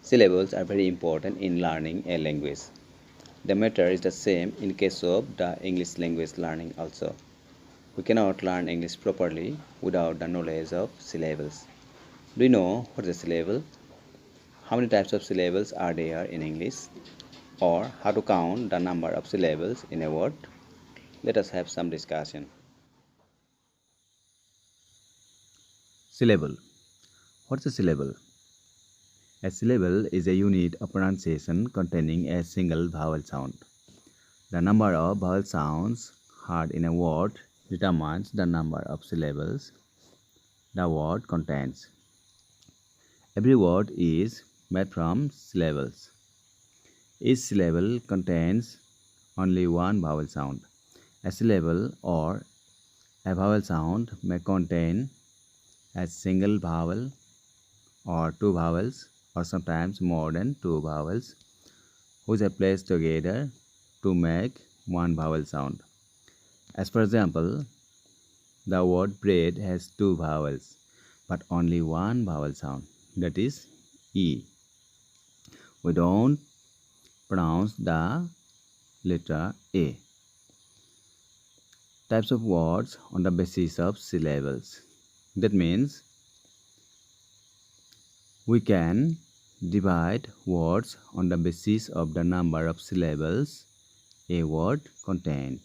Syllables are very important in learning a language. The matter is the same in case of the English language learning also. We cannot learn English properly without the knowledge of syllables. Do you know what is a syllable? How many types of syllables are there in English? Or how to count the number of syllables in a word? Let us have some discussion. Syllable. What's a syllable? A syllable is a unit of pronunciation containing a single vowel sound. The number of vowel sounds heard in a word determines the number of syllables the word contains. Every word is made from syllables. Each syllable contains only one vowel sound. A syllable or a vowel sound may contain a single vowel or two vowels or sometimes more than two vowels which are placed together to make one vowel sound. As for example, the word bread has two vowels but only one vowel sound, that is E. We don't pronounce the letter A. Types of words on the basis of syllables. That means we can divide words on the basis of the number of syllables a word contains.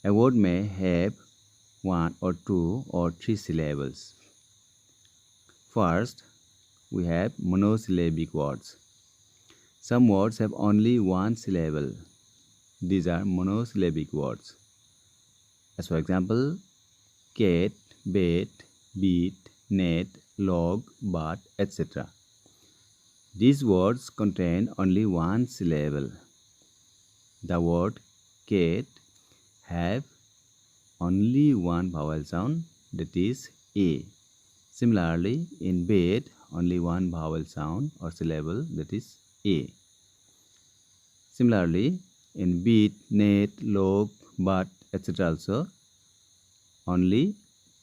A word may have one or two or three syllables. First, we have monosyllabic words. Some words have only one syllable. These are monosyllabic words. As for example, cat, bed, beat, net, log, but, etc. These words contain only one syllable. The word cat have only one vowel sound, that is A. Similarly, in bed, only one vowel sound or syllable, that is A. Similarly, in beat, net, log, but, etc. also, only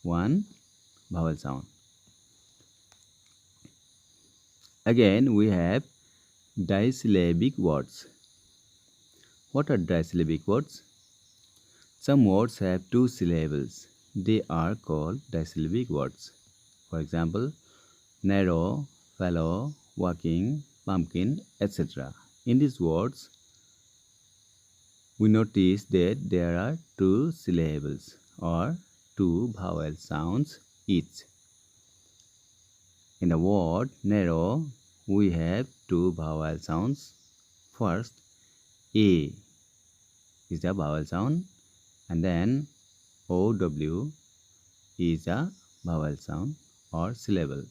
one vowel sound. Again, we have disyllabic words. What are disyllabic words? Some words have two syllables. They are called disyllabic words. For example, narrow, fellow, walking, pumpkin, etc. In these words, we notice that there are two syllables or two vowel sounds each. In the word narrow, we have two vowel sounds. First, A is the vowel sound, and then OW is a vowel sound or syllable.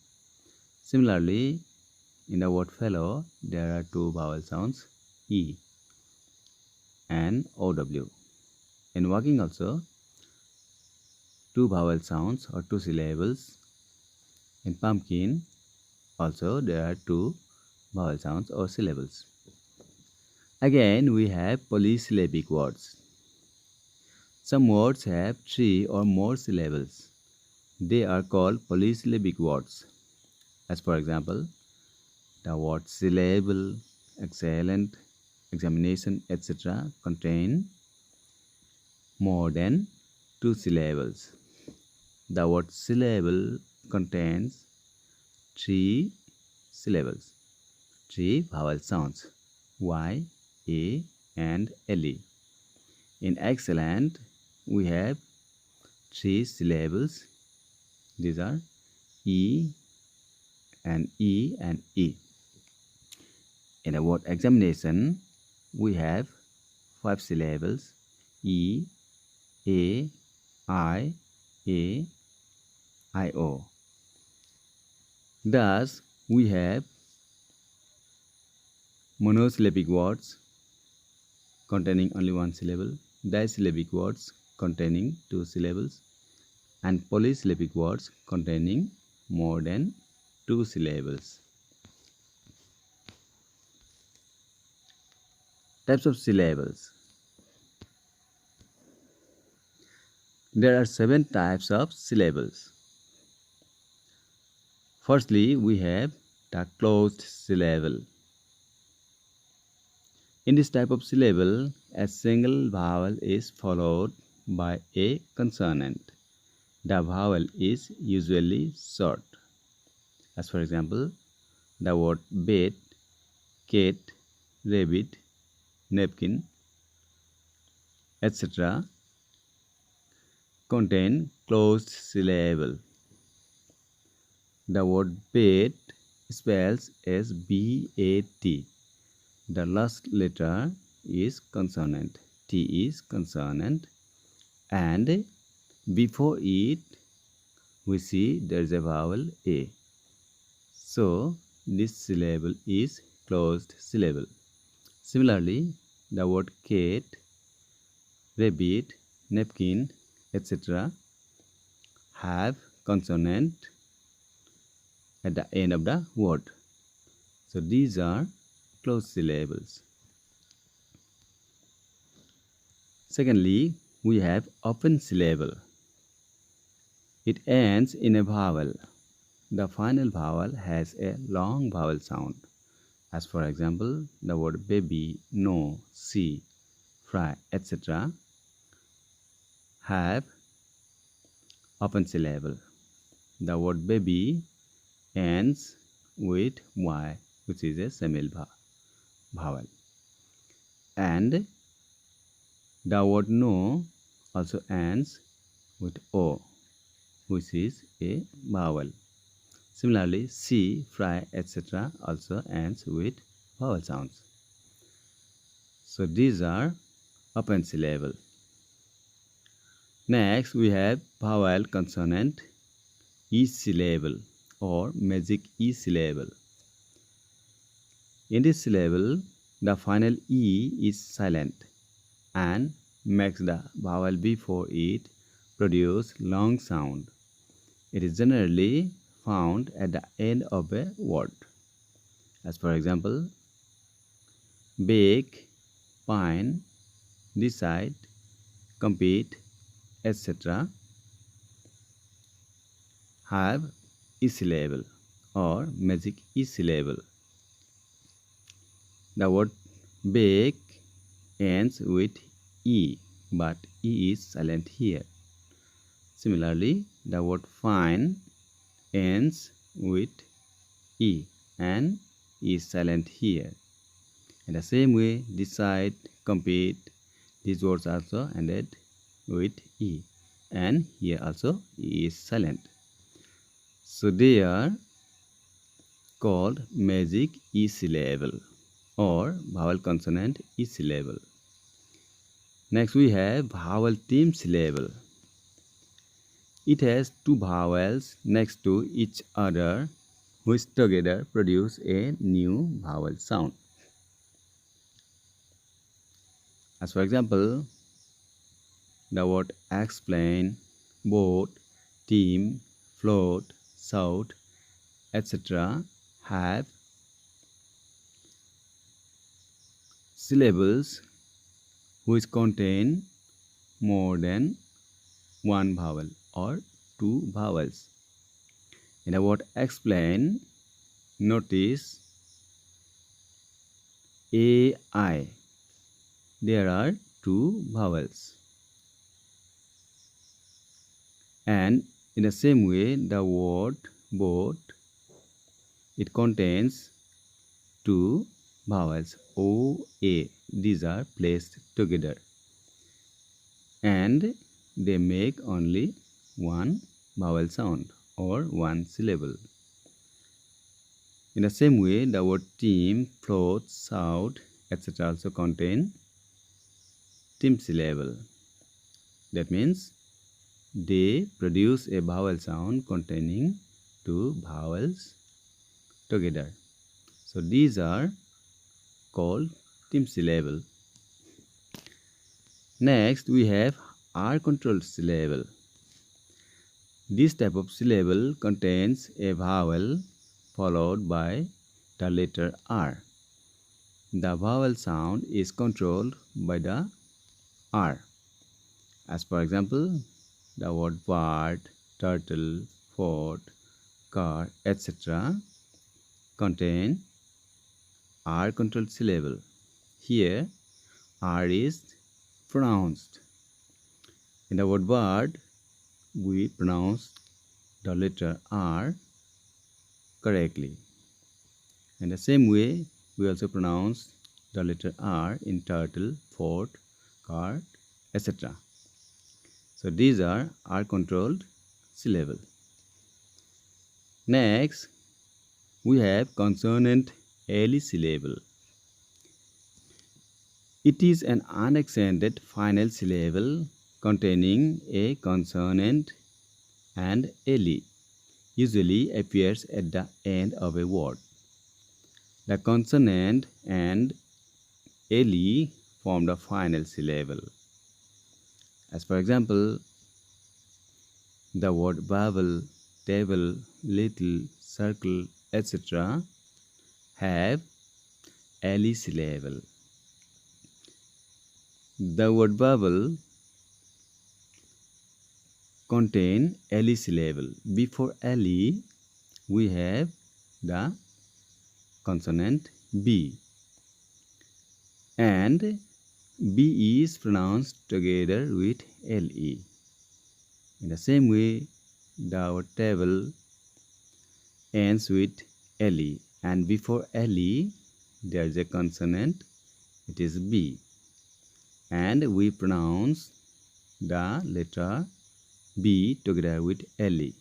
Similarly, in the word fellow, there are two vowel sounds, E and OW. In walking also, two vowel sounds or two syllables. In pumpkin, also there are two vowel sounds or syllables. Again, we have polysyllabic words. Some words have three or more syllables. They are called polysyllabic words. As for example, the words syllable, excellent, examination, etc. contain more than two syllables. The word syllable contains three syllables, three vowel sounds, Y, A, and LE. In excellent, we have three syllables. These are E and E and E. In the word examination, we have five syllables, E, A, I, A, I-O. Thus, we have monosyllabic words containing only one syllable, disyllabic words containing two syllables, and polysyllabic words containing more than two syllables. Types of syllables. There are 7 types of syllables. Firstly, we have the closed syllable. In this type of syllable, a single vowel is followed by a consonant. The vowel is usually short. As for example, the word bed, cat, rabbit, napkin, etc. contain closed syllable. The word bed spells as B-A-T. The last letter is consonant. T is consonant, and before it we see there is a vowel A. So this syllable is closed syllable. Similarly, the word cat, rabbit, napkin, etc. have consonant at the end of the word. So these are closed syllables. Secondly, we have open syllable. It ends in a vowel. The final vowel has a long vowel sound. As for example, the word baby, no, see, fry, etc. have open syllable. The word baby ends with Y, which is a vowel. And the word no also ends with O, which is a vowel. Similarly, see, fry, etc. also ends with vowel sounds. So these are open syllable. Next, we have vowel consonant E syllable or magic E syllable. In this syllable, the final E is silent and makes the vowel before it produce long sound. It is generally found at the end of a word. As for example, bake, pine, decide, compete, etc. have E syllable or magic E syllable. The word bake ends with E, but E is silent here. Similarly, the word fine ends with E and is silent here. In the same way, decide, compete, these words also ended with E, and here also E is silent. So they are called magic E syllable or vowel consonant E syllable. Next we have vowel theme syllable. It has two vowels next to each other which together produce a new vowel sound. As for example, the word explain, boat, team, float, shout, etc. have syllables which contain more than one vowel or two vowels. In the word explain, notice AI. There are two vowels. And in the same way, the word boat, it contains two vowels OA. These are placed together and they make only one vowel sound or one syllable. In the same way, the word team, float, shout, etc. also contain team syllable. That means they produce a vowel sound containing two vowels together. So these are called team syllable. Next we have R controlled syllable. This type of syllable contains a vowel followed by the letter R. The vowel sound is controlled by the R. As for example, the word bird, turtle, fort, car, etc. contain R-controlled syllable. Here, R is pronounced. In the word bird, we pronounce the letter R correctly. In the same way, we also pronounce the letter R in turtle, fort, cart, etc. So these are R-controlled syllables. Next, we have consonant LE syllable. It is an unaccented final syllable containing a consonant and LE. Usually appears at the end of a word. The consonant and LE form the final syllable. As for example, the word bubble, table, little, circle, etc. have LE syllable. The word bubble contain LE syllable. Before LE, we have the consonant B, and B is pronounced together with LE. In the same way, the word table ends with LE, and before LE, there is a consonant, it is B, and we pronounce the letter B together with LE,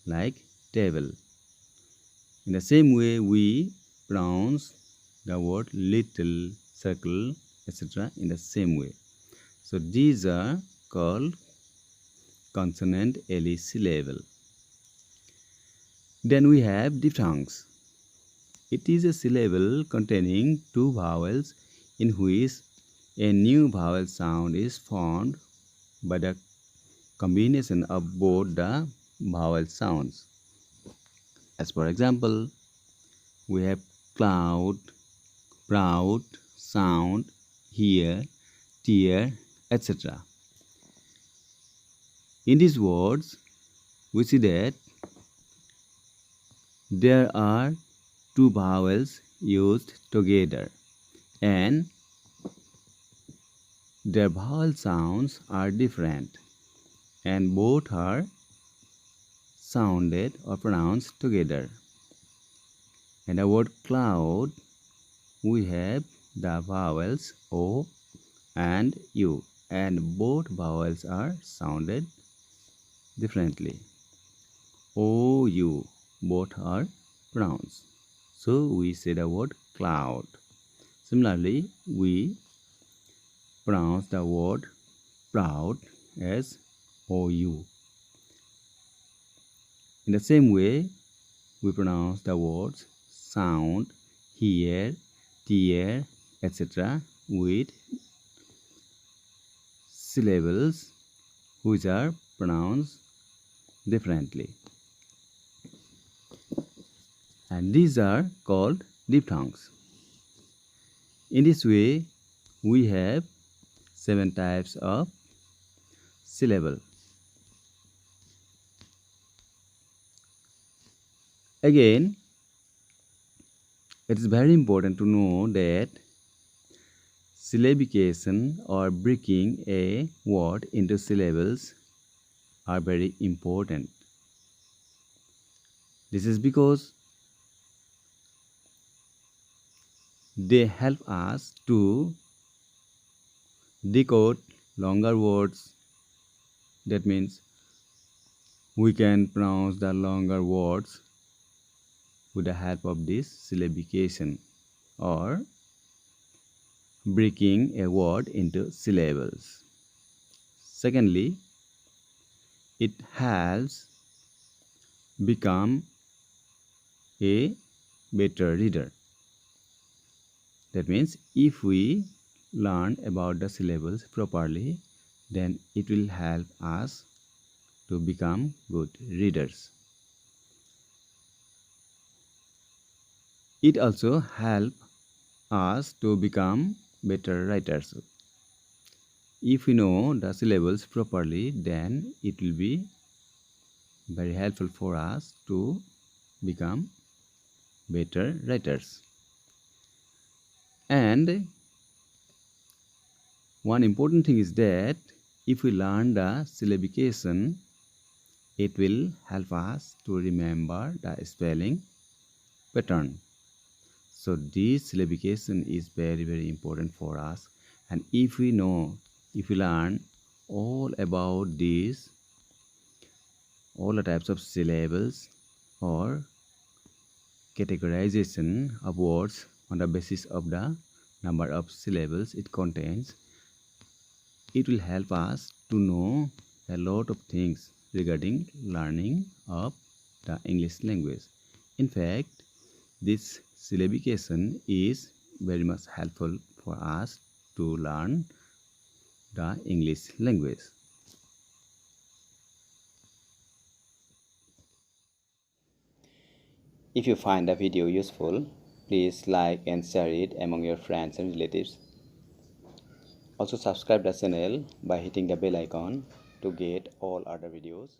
like table. In the same way, we pronounce the word little, circle, etc. in the same way. So these are called consonant LE syllable. Then we have diphthongs. It is a syllable containing two vowels in which a new vowel sound is formed by the combination of both the vowel sounds. As for example, we have cloud, proud, sound, hear, tear, etc. In these words, we see that there are two vowels used together and their vowel sounds are different and both are sounded or pronounced together. In the word cloud, we have the vowels O and U, and both vowels are sounded differently. O, U, both are pronounced. So we say the word cloud. Similarly, we pronounce the word proud as OU. In the same way, we pronounce the words sound, hear, tear, etc. with syllables which are pronounced differently. And these are called diphthongs. In this way, we have 7 types of syllable. Again, it is very important to know that syllabication or breaking a word into syllables are very important. This is because they help us to decode longer words. That means we can pronounce the longer words with the help of this syllabication or breaking a word into syllables. Secondly, it helps become a better reader. That means if we learn about the syllables properly, then it will help us to become good readers. It also helps us to become better writers. If we know the syllables properly, then it will be very helpful for us to become better writers. And one important thing is that if we learn the syllabication, it will help us to remember the spelling pattern. So this syllabication is very important for us, and if we learn all about these, all the types of syllables or categorization of words on the basis of the number of syllables it contains, it will help us to know a lot of things regarding learning of the English language. In fact, this syllabication is very much helpful for us to learn the English language. If you find the video useful, please like and share it among your friends and relatives. Also subscribe the channel by hitting the bell icon to get all other videos.